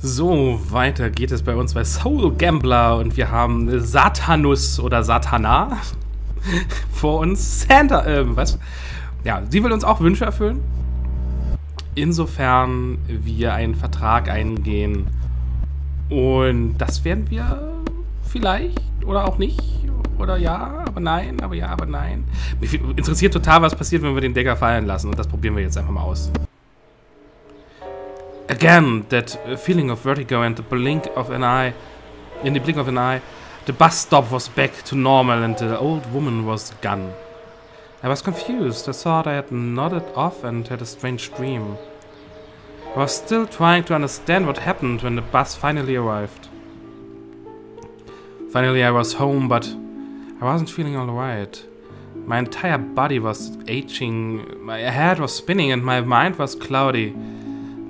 So, weiter geht es bei uns bei Soul Gambler und wir haben Satanus oder Satana vor uns. Santa, was? Ja, sie will uns auch Wünsche erfüllen. Insofern wir einen Vertrag eingehen und das werden wir vielleicht oder auch nicht. Oder ja, aber nein, aber ja, aber nein. Mich interessiert total, was passiert, wenn wir den Dagger fallen lassen und das probieren wir jetzt einfach mal aus. Again, that feeling of vertigo and the blink of an eye, in the blink of an eye, the bus stop was back to normal and the old woman was gone. I was confused. I thought I had nodded off and had a strange dream. I was still trying to understand what happened when the bus finally arrived. Finally I was home, but I wasn't feeling alright. My entire body was aching, my head was spinning and my mind was cloudy.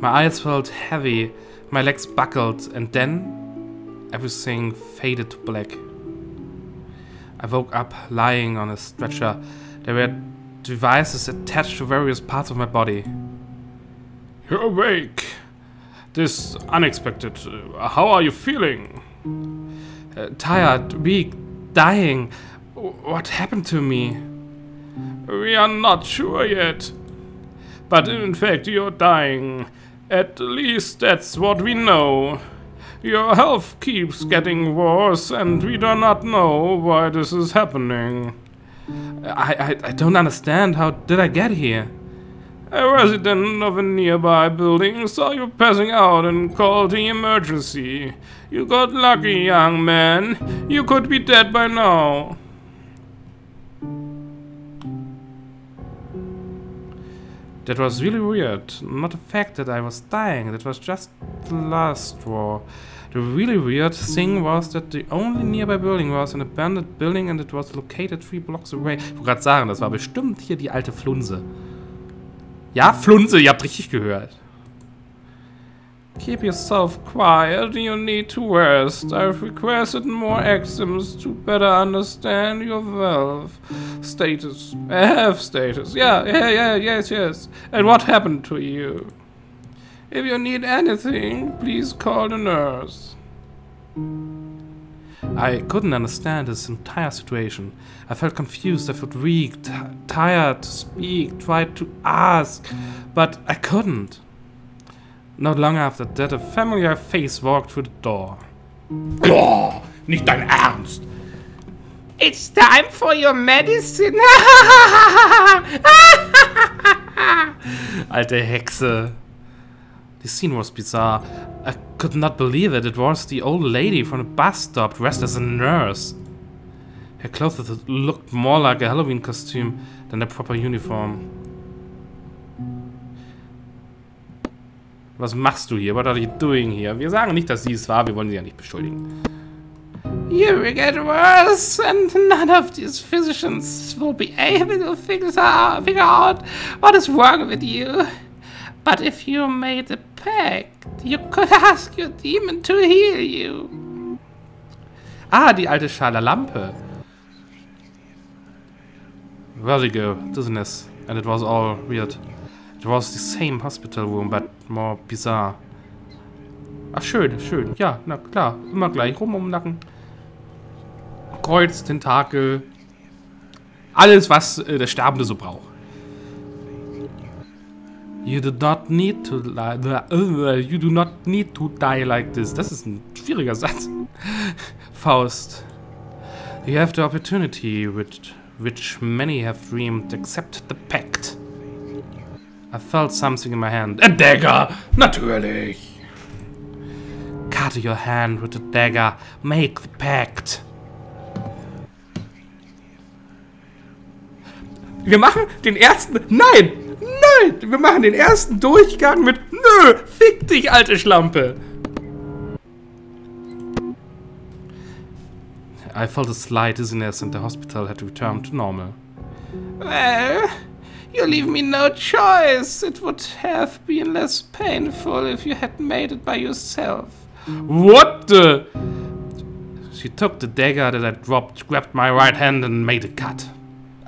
My eyes felt heavy, my legs buckled, and then everything faded to black. I woke up lying on a stretcher. There were devices attached to various parts of my body. You're awake. This unexpected. How are you feeling? Tired, weak, dying. What happened to me? We are not sure yet. But in fact, you're dying. At least that's what we know. Your health keeps getting worse and we do not know why this is happening. I don't understand. How did I get here? A resident of a nearby building saw you passing out and called the emergency. You got lucky, young man. You could be dead by now. That was really weird. Not the fact that I was dying, that was just the last straw. The really weird thing was that the only nearby building was an abandoned building and it was located 3 blocks away. Ich wollte gerade sagen, das war bestimmt hier die alte Flunse. Ja, Flunse, ihr habt richtig gehört. Keep yourself quiet, you need to rest. I've requested more exams to better understand your health status. Health status. Yes. And what happened to you? If you need anything, please call the nurse. I couldn't understand this entire situation. I felt confused, I felt weak, tired to speak, tried to ask, but I couldn't. Not long after that, a familiar face walked through the door. Oh, nicht dein Ernst! It's time for your medicine! Alte Hexe. The scene was bizarre. I could not believe it. It was the old lady from the bus stop dressed as a nurse. Her clothes looked more like a Halloween costume than a proper uniform. Was machst du hier? What are you doing here? Wir sagen nicht, dass sie es war. Wir wollen sie ja nicht beschuldigen. You will get worse and none of these physicians will be able to figure out what is wrong with you. But if you made a pact, you could ask your demon to heal you. Ah, die alte Schalalampe. Vertigo, dizziness, and it was all weird. It was the same hospital room, but more bizarre. Ach, schön, schön. Ja, na klar. Immer gleich rum um den Nacken. Kreuz, Tentakel. Alles, was der Sterbende so braucht. You do not need to die like this. Das ist ein schwieriger Satz. Faust. You have the opportunity which many have dreamed. Accept the pact. I felt something in my hand. A dagger! Natürlich! Cut your hand with the dagger. Make the pact. Wir machen den ersten... Nein! Nein! Wir machen den ersten Durchgang mit... Nö! Fick dich, alte Schlampe! I felt a slight dizziness and the hospital had returned to normal. Well... You leave me no choice. It would have been less painful if you had made it by yourself. What the? She took the dagger that I dropped, grabbed my right hand and made a cut.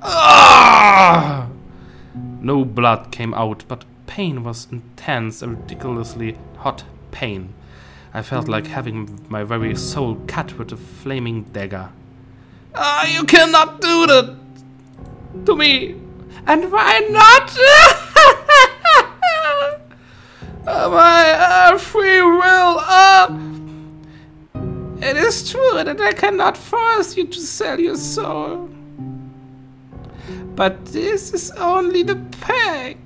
Ah! No blood came out, but pain was intense, a ridiculously hot pain. I felt like having my very soul cut with a flaming dagger. You cannot do that to me. And why not? My free will. It is true that I cannot force you to sell your soul. But this is only the pact.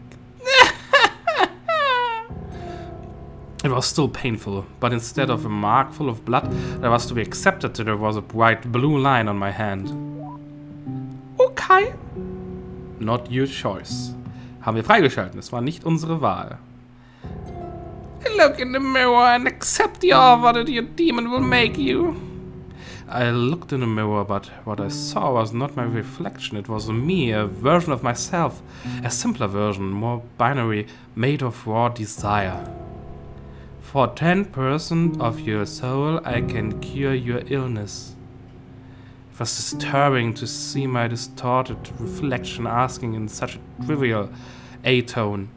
It was still painful, but instead of a mark full of blood that was to be accepted, there was a bright blue line on my hand. Okay. Not your choice. Haben wir freigeschalten, es war nicht unsere Wahl. Look in the mirror and accept the offer that your demon will make you. I looked in the mirror, but what I saw was not my reflection. It was me, a version of myself. A simpler version, more binary, made of raw desire. For 10% of your soul, I can cure your illness. It was disturbing to see my distorted reflection asking in such a trivial A-tone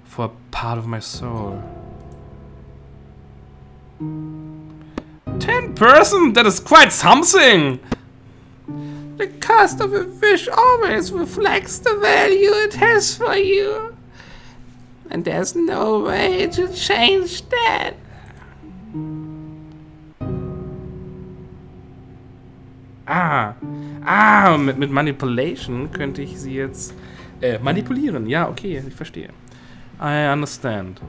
for a part of my soul. 10%? That is quite something! The cost of a wish always reflects the value it has for you. And there's no way to change that. Mit Manipulation könnte ich sie jetzt manipulieren. Ja, okay, ich verstehe. I understand.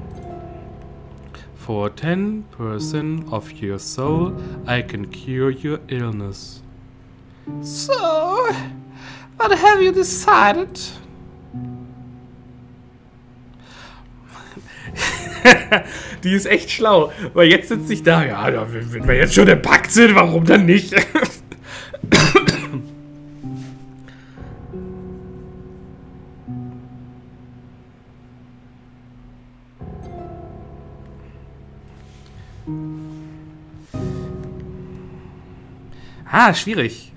For 10% of your soul, I can cure your illness. So, what have you decided? Die ist echt schlau, weil jetzt sitzt ich da, ja, wenn wir jetzt schon im Pakt sind, warum dann nicht? Schwierig.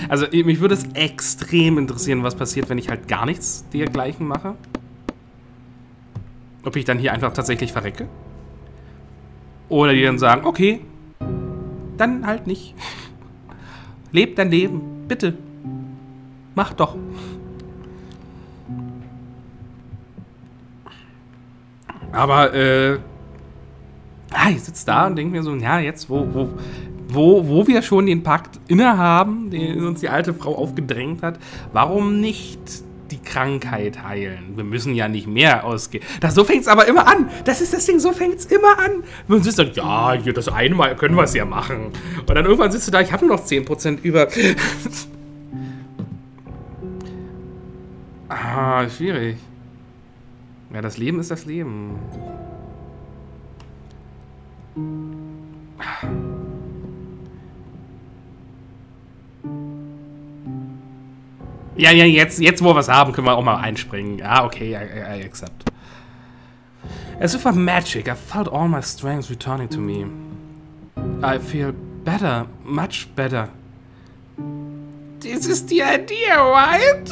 Also mich würde es extrem interessieren, was passiert, wenn ich halt gar nichts dergleichen mache. Ob ich dann hier einfach tatsächlich verrecke. Oder die dann sagen, okay, dann halt nicht. Leb dein Leben, bitte. Mach doch. Aber, ich sitze da und denke mir so, ja, jetzt, wo wir schon den Pakt innehaben, den uns die alte Frau aufgedrängt hat, warum nicht die Krankheit heilen? Wir müssen ja nicht mehr ausgehen. So fängt es aber immer an. Das ist das Ding, so fängt es immer an. Man sitzt dann, ja, hier das eine Mal können wir es ja machen. Und dann irgendwann sitzt du da, ich habe nur noch 10% über. Schwierig. Ja, das Leben ist das Leben. Ja, jetzt wo wir es haben, können wir auch mal einspringen. Ja, okay, I accept. As if by magic, I felt all my strength returning to me. I feel better, much better. This is the idea, right?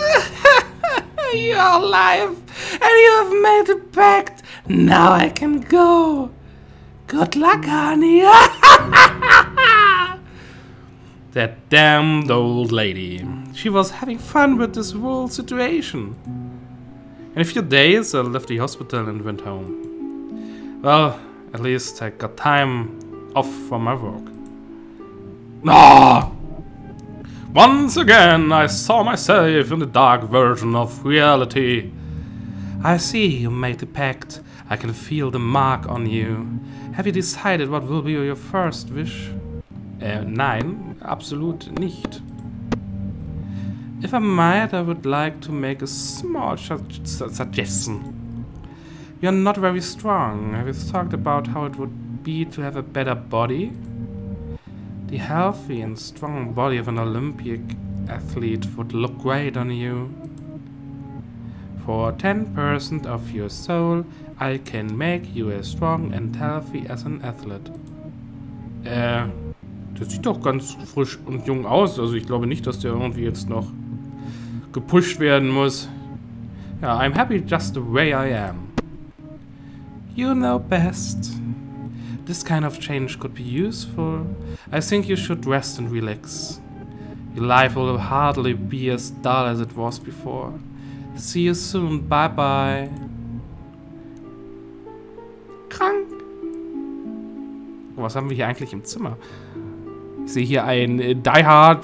You're alive, and you have made a pact. Now I can go. Good luck, honey. That damned old lady. She was having fun with this whole situation. In a few days, I left the hospital and went home. Well, at least I got time off from my work. Once again, I saw myself in the dark version of reality. I see you made the pact. I can feel the mark on you. Have you decided what will be your first wish? Nein, absolut nicht. If I might, I would like to make a small suggestion. You're not very strong. Have you talked about how it would be to have a better body? The healthy and strong body of an Olympic athlete would look great on you. For 10% of your soul, I can make you as strong and healthy as an athlete. Das sieht doch ganz frisch und jung aus. Also ich glaube nicht, dass der irgendwie jetzt noch gepusht werden muss. Ja, I'm happy just the way I am. You know best. This kind of change could be useful. I think you should rest and relax. Your life will hardly be as dull as it was before. See you soon. Bye bye. Krank. Was haben wir hier eigentlich im Zimmer? Ich sehe hier ein Die Hard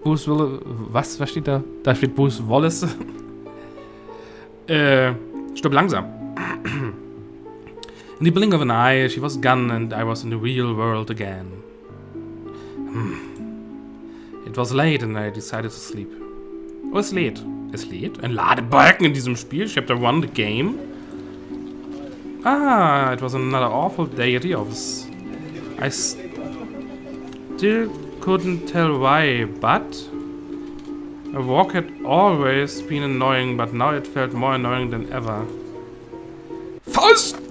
Bruce Willis. Was steht da? Da steht Bruce Wallace. Stopp langsam. In the blink of an eye, she was gone and I was in the real world again. It was late and I decided to sleep. Oh, es lädt. Es lädt? Ein Ladebalken in diesem Spiel? Chapter 1, the game? Ah, it was another awful day at the office. I still couldn't tell why, but a walk had always been annoying, but now it felt more annoying than ever. Faust!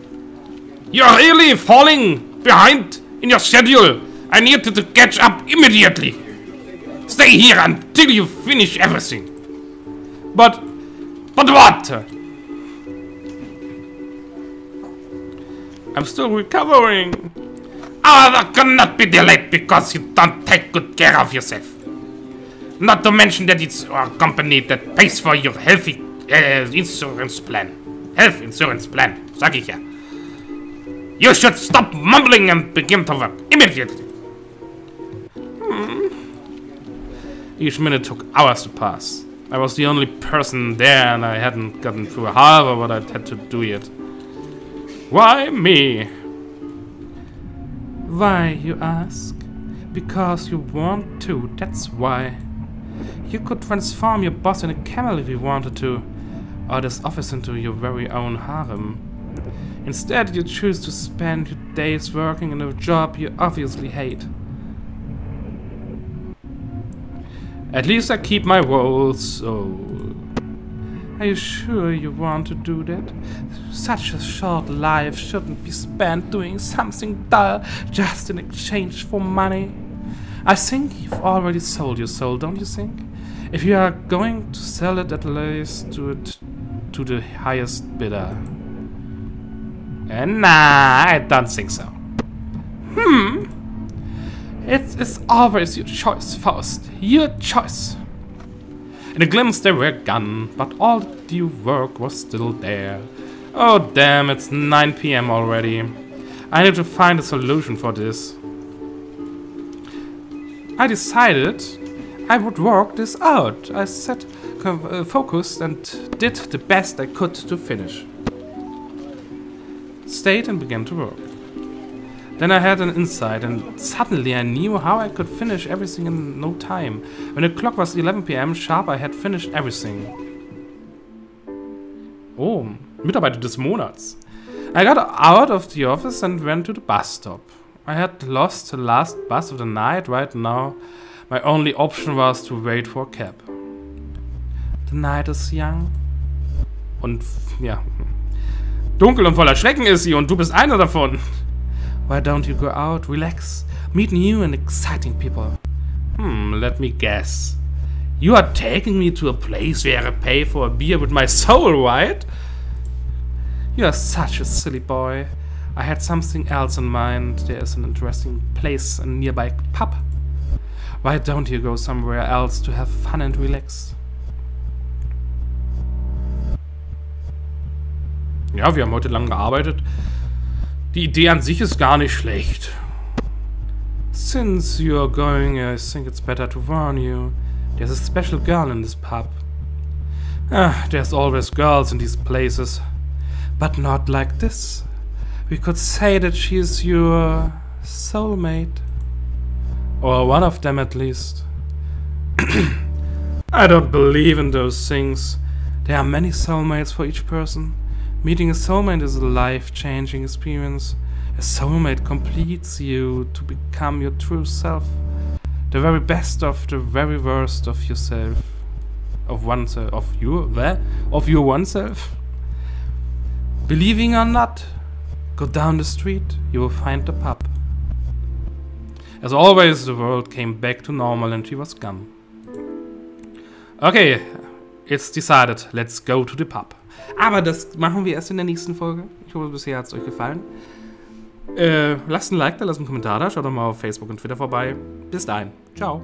You're really falling behind in your schedule. I need you to catch up immediately. Stay here until you finish everything. But what? I'm still recovering. That cannot be delayed because you don't take good care of yourself. Not to mention that it's our company that pays for your health insurance plan. Health insurance plan, sag ich ja. You should stop mumbling and begin to work immediately. Each minute took hours to pass. I was the only person there and I hadn't gotten through half of what I had to do yet. Why me? Why, you ask? Because you want to, that's why. You could transform your boss in a camel if you wanted to, or this office into your very own harem. Instead, you choose to spend your days working in a job you obviously hate. At least I keep my whole soul. Are you sure you want to do that? Such a short life shouldn't be spent doing something dull just in exchange for money. I think you've already sold your soul, don't you think? If you are going to sell it, at least do it to the highest bidder. Nah, I don't think so. It is always your choice, Faust. Your choice. In a glimpse they were gone, but all the due work was still there. Oh damn, it's 9 PM already. I need to find a solution for this. I decided I would work this out. I sat focused and did the best I could to finish. Stayed and began to work. Then I had an insight and suddenly I knew how I could finish everything in no time. When the clock was 11 PM sharp, I had finished everything. Oh, Mitarbeiter des Monats. I got out of the office and went to the bus stop. I had lost the last bus of the night. Right now, my only option was to wait for a cab. The night is young. Und, ja. Dunkel und voller Schrecken ist sie und du bist einer davon. Why don't you go out, relax, meet new and exciting people? Let me guess. You are taking me to a place where I pay for a beer with my soul, right? You are such a silly boy. I had something else in mind. There is an interesting place, a nearby pub. Why don't you go somewhere else to have fun and relax? Ja, wir haben heute lang gearbeitet. Die Idee an sich ist gar nicht schlecht. Since you're going, I think it's better to warn you. There's a special girl in this pub. There's always girls in these places. But not like this. We could say that she's your soulmate. Or one of them at least. I don't believe in those things. There are many soulmates for each person. Meeting a soulmate is a life-changing experience. A soulmate completes you to become your true self. The very best of the very worst of yourself. Of oneself. Of your oneself. Believing or not, go down the street, you will find the pub. As always, the world came back to normal and she was gone. Okay, it's decided. Let's go to the pub. Aber das machen wir erst in der nächsten Folge. Ich hoffe, bisher hat es euch gefallen. Lasst ein Like da, lasst einen Kommentar da, schaut doch mal auf Facebook und Twitter vorbei. Bis dahin. Ciao.